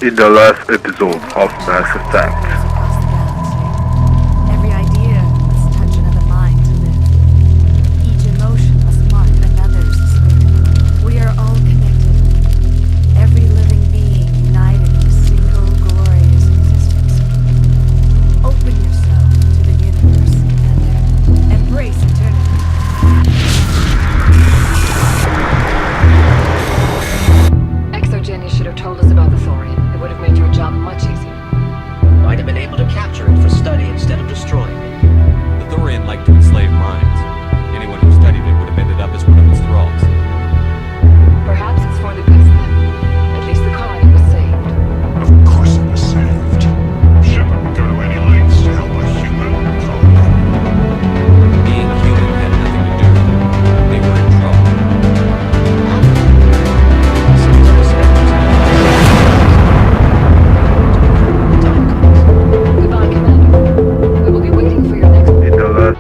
In the last episode of Mass Effect. Every idea must touch another mind to live. Each emotion must mark another's spirit. We are all connected. Every living being united in a single glorious existence. Open yourself to the universe and embrace eternity. Exogenius should have told us about the thorium. It would have made your job much easier. I'd have been able to capture it for study instead of destroying it. The thorium liked to enslave minds. Anyone who studied it would have ended up as one of its thralls. Perhaps it's for the best then. At least the colony was saved. Of course it was saved. Shepard would go to any lengths to help a human colony. Being human had nothing to do with it. They were in trouble. Goodbye, Commander. We will be waiting for your next... In the last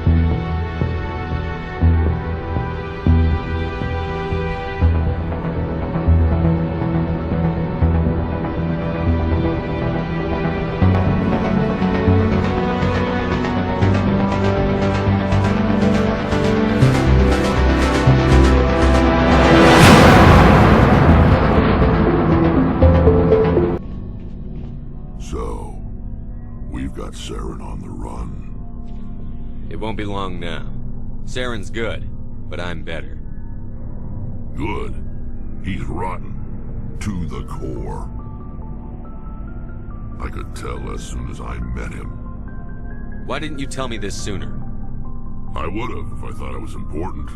So, we've got Saren on the run. It won't be long now. Saren's good, but I'm better. Good. He's rotten. To the core. I could tell as soon as I met him. Why didn't you tell me this sooner? I would have if I thought it was important.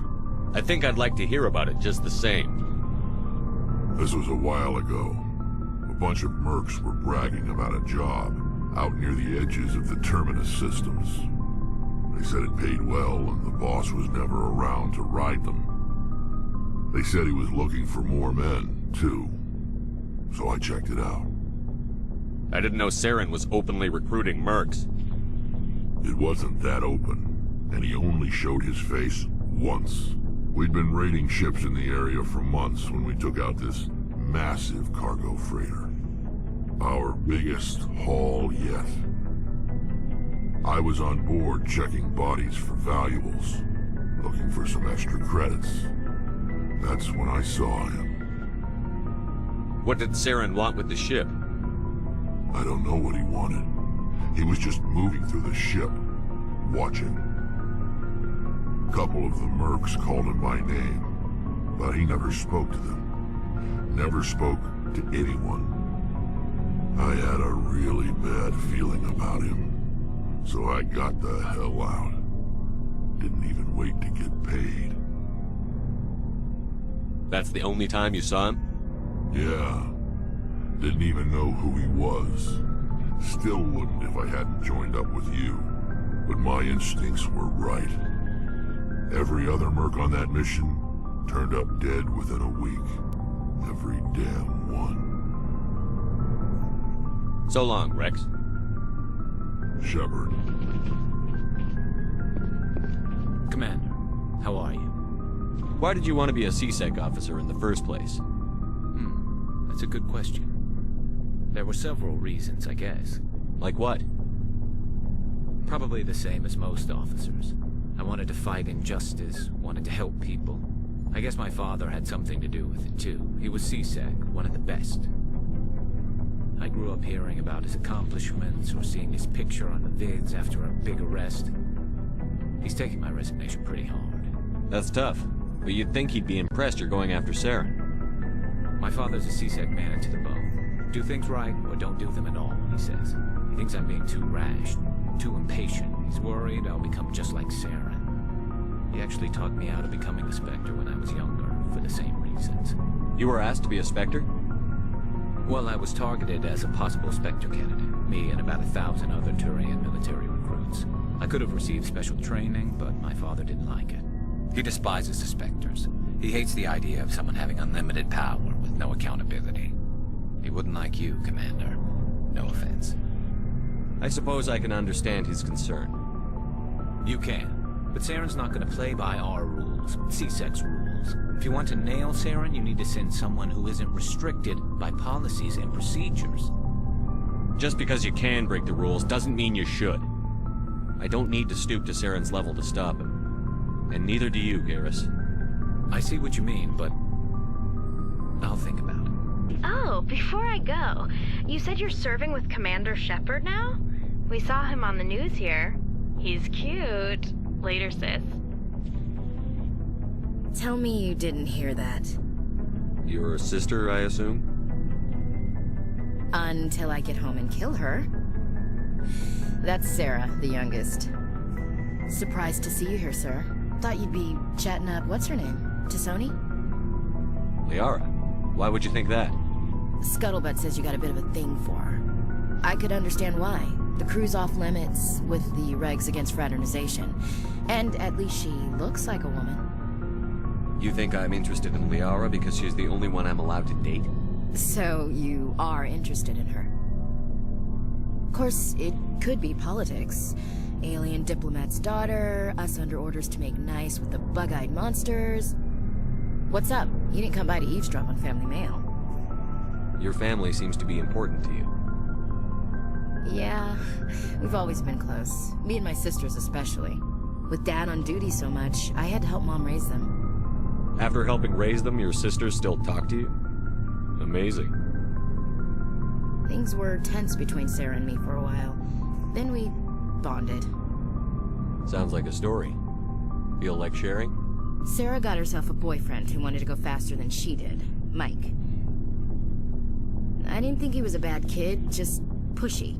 I think I'd like to hear about it just the same. This was a while ago. A bunch of mercs were bragging about a job out near the edges of the Terminus systems. They said it paid well and the boss was never around to ride them. They said he was looking for more men, too. So I checked it out. I didn't know Saren was openly recruiting mercs. It wasn't that open, and he only showed his face once. We'd been raiding ships in the area for months when we took out this massive cargo freighter. Our biggest haul yet. I was on board checking bodies for valuables, looking for some extra credits. That's when I saw him. What did Saren want with the ship? I don't know what he wanted. He was just moving through the ship, watching. A couple of the mercs called him by name, but he never spoke to them. Never spoke to anyone. I had a really bad feeling about him, so I got the hell out. Didn't even wait to get paid. That's the only time you saw him? Yeah. Didn't even know who he was. Still wouldn't if I hadn't joined up with you. But my instincts were right. Every other merc on that mission turned up dead within a week. Every damn one. So long, Rex. Shepard. Commander, how are you? Why did you want to be a CSEC officer in the first place? That's a good question. There were several reasons, I guess. Like what? Probably the same as most officers. I wanted to fight injustice, wanted to help people. I guess my father had something to do with it too. He was CSEC, one of the best. I grew up hearing about his accomplishments or seeing his picture on the vids after a big arrest. He's taking my resignation pretty hard. That's tough, but you'd think he'd be impressed you're going after Saren. My father's a CSEC man to the bone. Do things right or don't do them at all, he says. He thinks I'm being too rash, too impatient. He's worried I'll become just like Saren. He actually talked me out of becoming a Spectre when I was younger, for the same reasons. You were asked to be a Spectre? Well, I was targeted as a possible Spectre candidate, me and about 1,000 other Turian military recruits. I could have received special training, but my father didn't like it. He despises the Spectres. He hates the idea of someone having unlimited power with no accountability. He wouldn't like you, Commander. No offense. I suppose I can understand his concern. You can, but Saren's not going to play by our rules, CSEC's rules. rules. If you want to nail Saren, you need to send someone who isn't restricted by policies and procedures. Just because you can break the rules doesn't mean you should. I don't need to stoop to Saren's level to stop him. And neither do you, Garrus. I see what you mean, but I'll think about it. Oh, before I go, you said you're serving with Commander Shepard now? We saw him on the news here. He's cute. Later, sis. Tell me you didn't hear that. Your sister, I assume? Until I get home and kill her. That's Sarah, the youngest. Surprised to see you here, sir. Thought you'd be chatting up, what's her name? T'Soni? Liara. Why would you think that? Scuttlebutt says you got a bit of a thing for her. I could understand why. The crew's off limits with the regs against fraternization. And at least she looks like a woman. You think I'm interested in Liara because she's the only one I'm allowed to date? So you are interested in her. Of course, it could be politics. Alien diplomat's daughter, us under orders to make nice with the bug-eyed monsters. What's up? You didn't come by to eavesdrop on family mail. Your family seems to be important to you. Yeah, we've always been close. Me and my sisters especially. With Dad on duty so much, I had to help Mom raise them. After helping raise them, your sisters still talk to you? Amazing. Things were tense between Sarah and me for a while. Then we bonded. Sounds like a story. Feel like sharing? Sarah got herself a boyfriend who wanted to go faster than she did, Mike. I didn't think he was a bad kid, just pushy.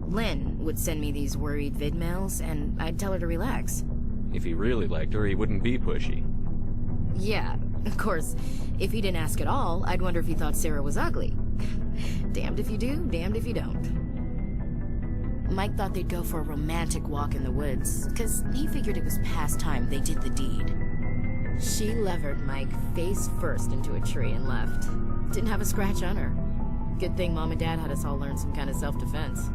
Lynn would send me these worried vidmails, and I'd tell her to relax. If he really liked her, he wouldn't be pushy. Yeah, of course. If he didn't ask at all, I'd wonder if he thought Sarah was ugly. Damned if you do, damned if you don't. Mike thought they'd go for a romantic walk in the woods, because he figured it was past time they did the deed. She levered Mike face first into a tree and left. Didn't have a scratch on her. Good thing Mom and Dad had us all learn some kind of self-defense.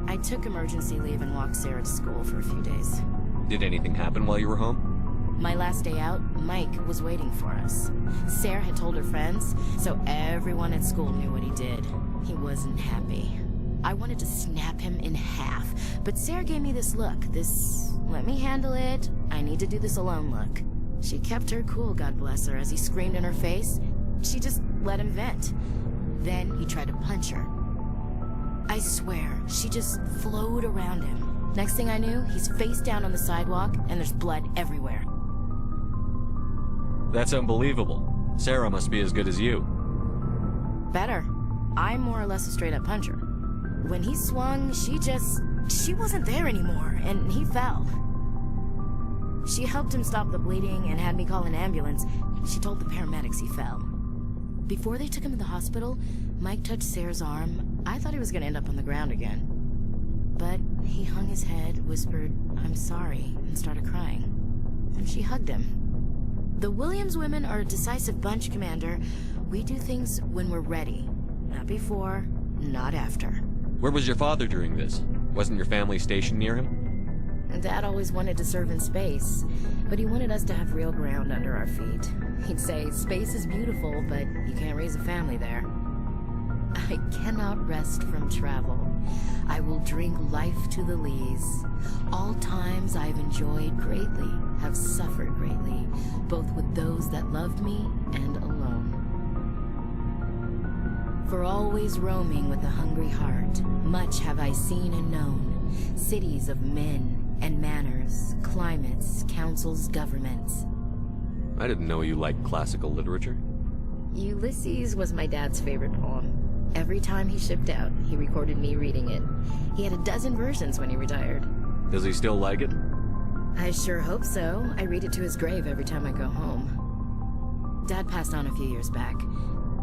I took emergency leave and walked Sarah to school for a few days. Did anything happen while you were home? My last day out, Mike was waiting for us. Sarah had told her friends, so everyone at school knew what he did. He wasn't happy. I wanted to snap him in half, but Sarah gave me this look, this let me handle it, I need to do this alone look. She kept her cool, God bless her, as he screamed in her face. She just let him vent. Then he tried to punch her. I swear, she just flowed around him. Next thing I knew, he's face down on the sidewalk, and there's blood everywhere. That's unbelievable. Sarah must be as good as you. Better. I'm more or less a straight-up puncher. When he swung, she wasn't there anymore, and he fell. She helped him stop the bleeding and had me call an ambulance. She told the paramedics he fell. Before they took him to the hospital, Mike touched Sarah's arm. I thought he was going to end up on the ground again. But he hung his head, whispered, "I'm sorry," and started crying. And she hugged him. The Williams women are a decisive bunch, Commander. We do things when we're ready. Not before, not after. Where was your father during this? Wasn't your family stationed near him? Dad always wanted to serve in space, but he wanted us to have real ground under our feet. He'd say, space is beautiful, but you can't raise a family there. I cannot rest from travel. I will drink life to the lees. All times I've enjoyed greatly, have suffered greatly, both with those that loved me and alone. For always roaming with a hungry heart, much have I seen and known, cities of men and manners, climates, councils, governments. I didn't know you liked classical literature. Ulysses was my dad's favorite poem. Every time he shipped out, he recorded me reading it. He had a dozen versions when he retired. Does he still like it? I sure hope so. I read it to his grave every time I go home. Dad passed on a few years back.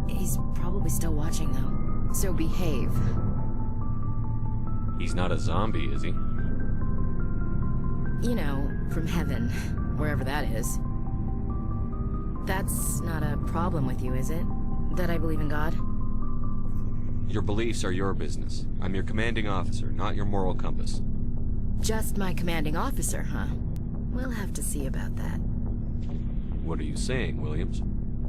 He's probably still watching, though. So behave. He's not a zombie, is he? You know, from heaven, wherever that is. That's not a problem with you, is it? That I believe in God? Your beliefs are your business. I'm your commanding officer, not your moral compass. Just my commanding officer, huh? We'll have to see about that. What are you saying, Williams?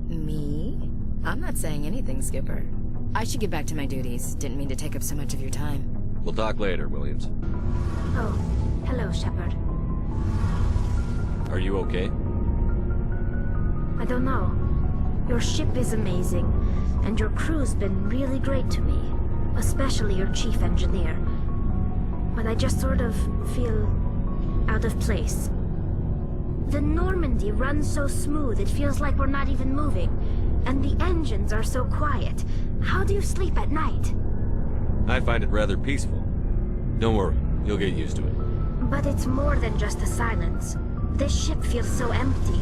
Me? I'm not saying anything, Skipper. I should get back to my duties. Didn't mean to take up so much of your time. We'll talk later, Williams. Oh, hello, Shepard. Are you okay? I don't know. Your ship is amazing, and your crew's been really great to me, especially your chief engineer. But I just sort of feel out of place. The Normandy runs so smooth it feels like we're not even moving, and the engines are so quiet. How do you sleep at night? I find it rather peaceful. Don't worry, you'll get used to it. But it's more than just the silence. This ship feels so empty.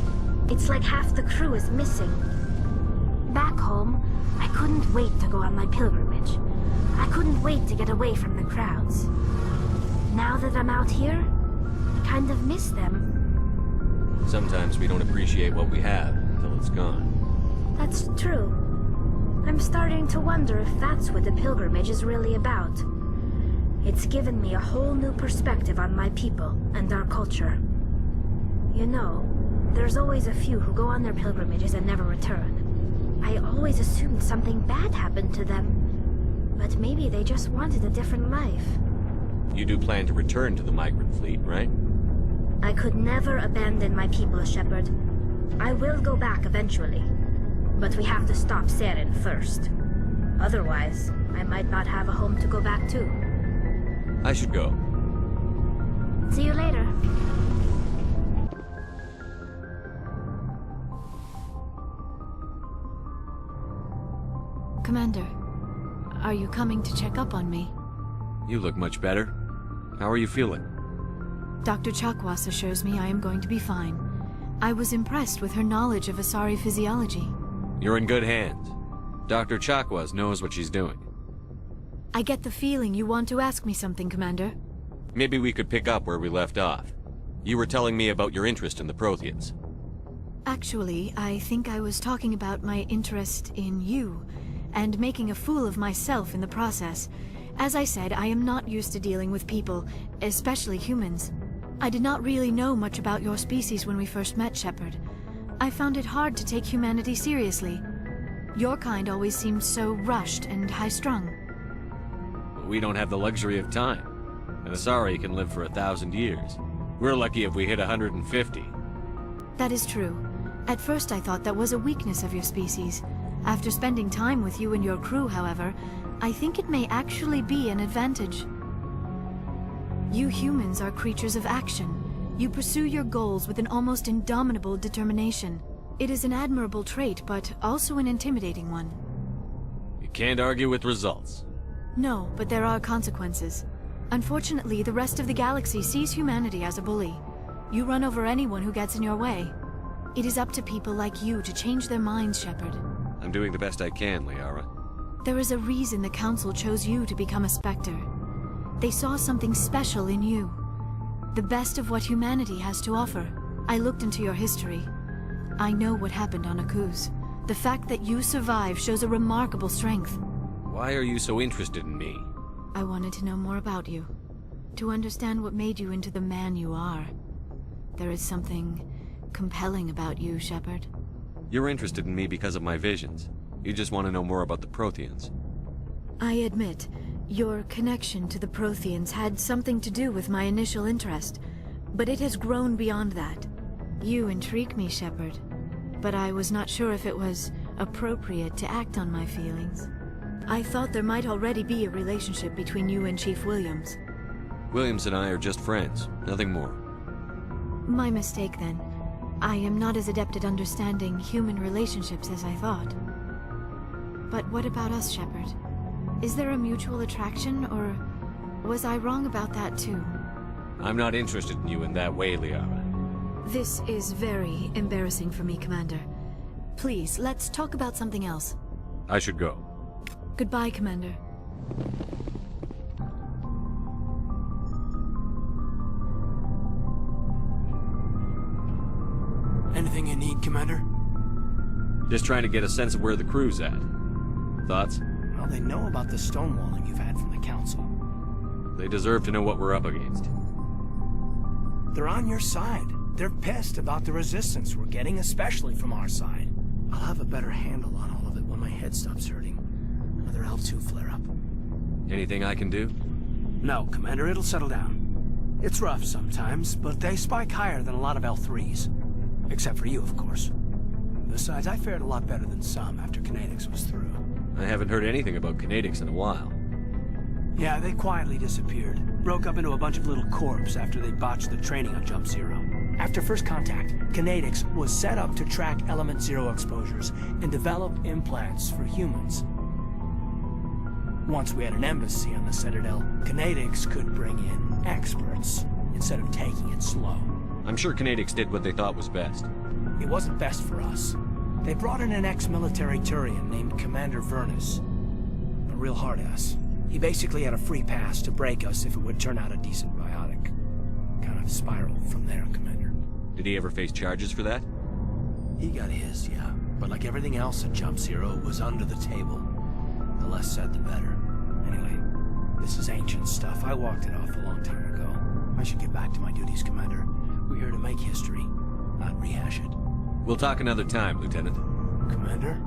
It's like half the crew is missing. Back home, I couldn't wait to go on my pilgrimage. I couldn't wait to get away from the crowds. Now that I'm out here, I kind of miss them. Sometimes we don't appreciate what we have until it's gone. That's true. I'm starting to wonder if that's what the pilgrimage is really about. It's given me a whole new perspective on my people and our culture. You know, there's always a few who go on their pilgrimages and never return. I always assumed something bad happened to them, but maybe they just wanted a different life. You do plan to return to the migrant fleet, right? I could never abandon my people, Shepard. I will go back eventually, but we have to stop Saren first. Otherwise, I might not have a home to go back to. I should go. See you later. Commander, are you coming to check up on me? You look much better. How are you feeling? Dr. Chakwas assures me I am going to be fine. I was impressed with her knowledge of Asari physiology. You're in good hands. Dr. Chakwas knows what she's doing. I get the feeling you want to ask me something, Commander. Maybe we could pick up where we left off. You were telling me about your interest in the Protheans. Actually, I think I was talking about my interest in you, and making a fool of myself in the process. As I said, I am not used to dealing with people, especially humans. I did not really know much about your species when we first met, Shepard. I found it hard to take humanity seriously. Your kind always seemed so rushed and high-strung. We don't have the luxury of time. An Asari can live for 1,000 years. We're lucky if we hit 150. That is true. At first I thought that was a weakness of your species. After spending time with you and your crew, however, I think it may actually be an advantage. You humans are creatures of action. You pursue your goals with an almost indomitable determination. It is an admirable trait, but also an intimidating one. You can't argue with results. No, but there are consequences. Unfortunately, the rest of the galaxy sees humanity as a bully. You run over anyone who gets in your way. It is up to people like you to change their minds, Shepard. I'm doing the best I can, Liara. There is a reason the Council chose you to become a Spectre. They saw something special in you. The best of what humanity has to offer. I looked into your history. I know what happened on Akuz. The fact that you survived shows a remarkable strength. Why are you so interested in me? I wanted to know more about you. To understand what made you into the man you are. There is something compelling about you, Shepard. You're interested in me because of my visions. You just want to know more about the Protheans. I admit, your connection to the Protheans had something to do with my initial interest, but it has grown beyond that. You intrigue me, Shepard, but I was not sure if it was appropriate to act on my feelings. I thought there might already be a relationship between you and Chief Williams. Williams and I are just friends, nothing more. My mistake, then. I am not as adept at understanding human relationships as I thought. But what about us, Shepard? Is there a mutual attraction, or was I wrong about that too? I'm not interested in you in that way, Liara. This is very embarrassing for me, Commander. Please, let's talk about something else. I should go. Goodbye, Commander. Anything you need, Commander? Just trying to get a sense of where the crew's at. Thoughts? Well, they know about the stonewalling you've had from the Council. They deserve to know what we're up against. They're on your side. They're pissed about the resistance we're getting, especially from our side. I'll have a better handle on all of it when my head stops hurting. Another L2 flare-up. Anything I can do? No, Commander, it'll settle down. It's rough sometimes, but they spike higher than a lot of L3s. Except for you, of course. Besides, I fared a lot better than some after Kinetics was through. I haven't heard anything about Kinetics in a while. Yeah, they quietly disappeared. Broke up into a bunch of little corps after they botched the training on Jump Zero. After first contact, Kinetics was set up to track Element Zero exposures and develop implants for humans. Once we had an embassy on the Citadel, Kinetics could bring in experts instead of taking it slow. I'm sure Kinetics did what they thought was best. It wasn't best for us. They brought in an ex-military Turian named Commander Vernus. A real hard-ass. He basically had a free pass to break us if it would turn out a decent biotic. Kind of spiraled from there, Commander. Did he ever face charges for that? He got his, yeah. But like everything else at Jump Zero, it was under the table. The less said, the better. Anyway, this is ancient stuff. I walked it off a long time ago. I should get back to my duties, Commander. We're here to make history, not rehash it. We'll talk another time, Lieutenant. Commander?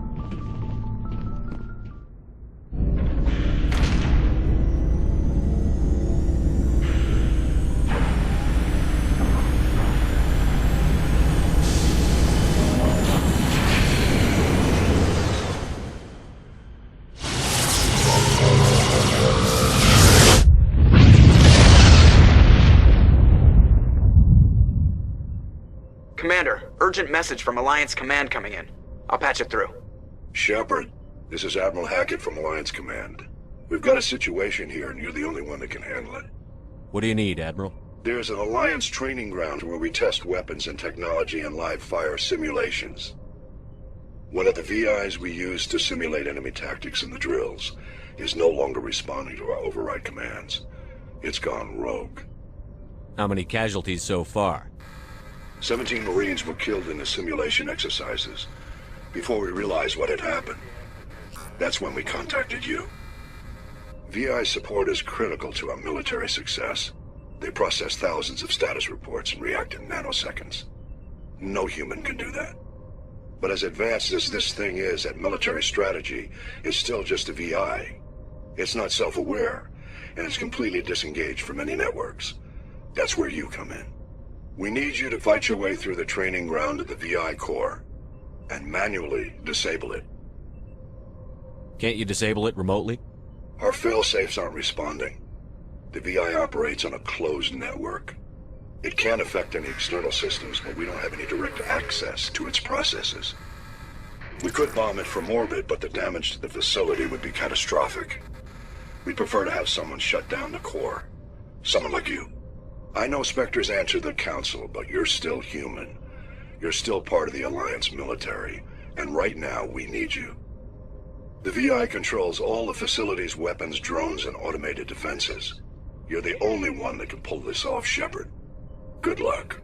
Commander, urgent message from Alliance Command coming in. I'll patch it through. Shepard, this is Admiral Hackett from Alliance Command. We've got a situation here, and you're the only one that can handle it. What do you need, Admiral? There's an Alliance training ground where we test weapons and technology in live fire simulations. One of the VIs we use to simulate enemy tactics in the drills is no longer responding to our override commands. It's gone rogue. How many casualties so far? 17 Marines were killed in the simulation exercises before we realized what had happened. That's when we contacted you. VI support is critical to our military success. They process thousands of status reports and react in nanoseconds. No human can do that. But as advanced as this thing is at military strategy, it's still just a VI. It's not self-aware, and it's completely disengaged from any networks. That's where you come in. We need you to fight your way through the training ground of the VI core and manually disable it. Can't you disable it remotely? Our fail-safes aren't responding. The VI operates on a closed network. It can't affect any external systems, but we don't have any direct access to its processes. We could bomb it from orbit, but the damage to the facility would be catastrophic. We'd prefer to have someone shut down the core. Someone like you. I know Spectres answer the Council, but you're still human. You're still part of the Alliance military, and right now we need you. The VI controls all the facility's weapons, drones, and automated defenses. You're the only one that can pull this off, Shepard. Good luck.